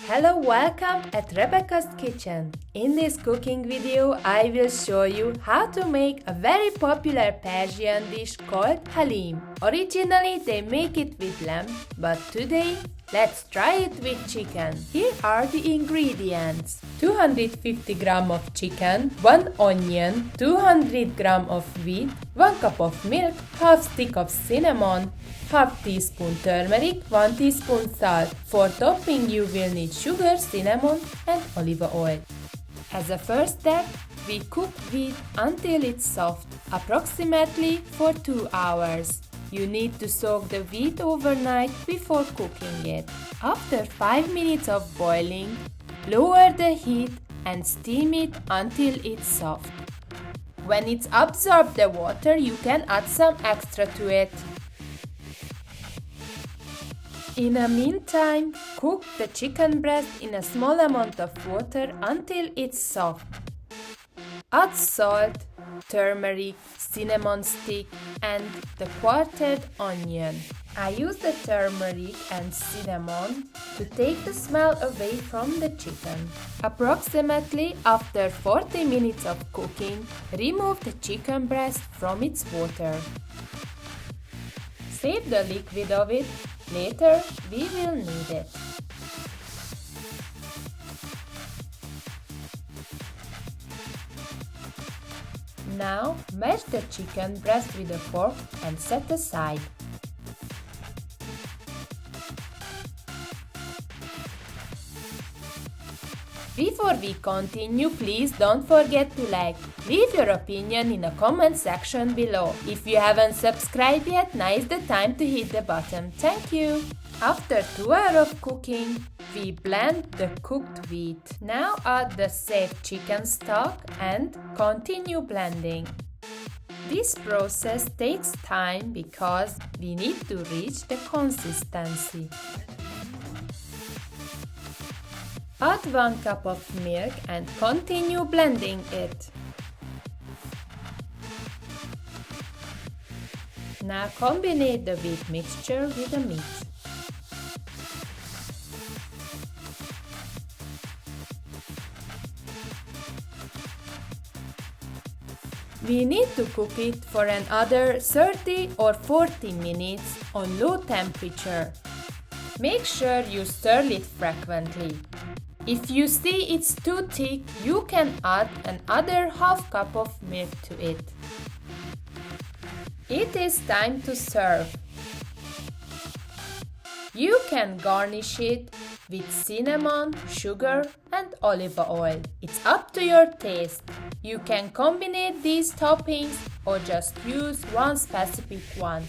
Hello, welcome at Rebecca's Kitchen. In this cooking video, I will show you how to make a very popular Persian dish called Haleem. Originally, they make it with lamb, but today, let's try it with chicken. Here are the ingredients. 250 gram of chicken, 1 onion, 200 gram of wheat, 1 cup of milk, half stick of cinnamon, half teaspoon turmeric, 1 teaspoon salt. For topping you will need sugar, cinnamon and olive oil. As a first step, we cook wheat until it's soft, approximately for 2 hours. You need to soak the wheat overnight before cooking it. After 5 minutes of boiling, lower the heat and steam it until it's soft. When it's absorbed the water, you can add some extra to it. In the meantime, cook the chicken breast in a small amount of water until it's soft. Add salt, turmeric, cinnamon stick and the quartered onion. I use the turmeric and cinnamon to take the smell away from the chicken. Approximately after 40 minutes of cooking, remove the chicken breast from its water. Save the liquid of it. Later, we will need it. Now, mash the chicken breast with a fork and set aside. Before we continue, please don't forget to like. Leave your opinion in the comment section below. If you haven't subscribed yet, now is the time to hit the button. Thank you! After 2 hours of cooking, we blend the cooked wheat. Now add the saved chicken stock and continue blending. This process takes time because we need to reach the consistency. Add 1 cup of milk and continue blending it. Now combine the wheat mixture with the meat. We need to cook it for another 30 or 40 minutes on low temperature. Make sure you stir it frequently. If you see it's too thick, you can add another half cup of milk to it. It is time to serve. You can garnish it with cinnamon, sugar and olive oil. It's up to your taste. You can combine these toppings or just use one specific one.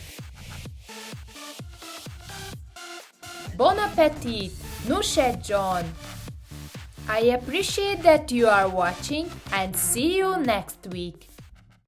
Bon appetit! Nush John! I appreciate that you are watching and see you next week.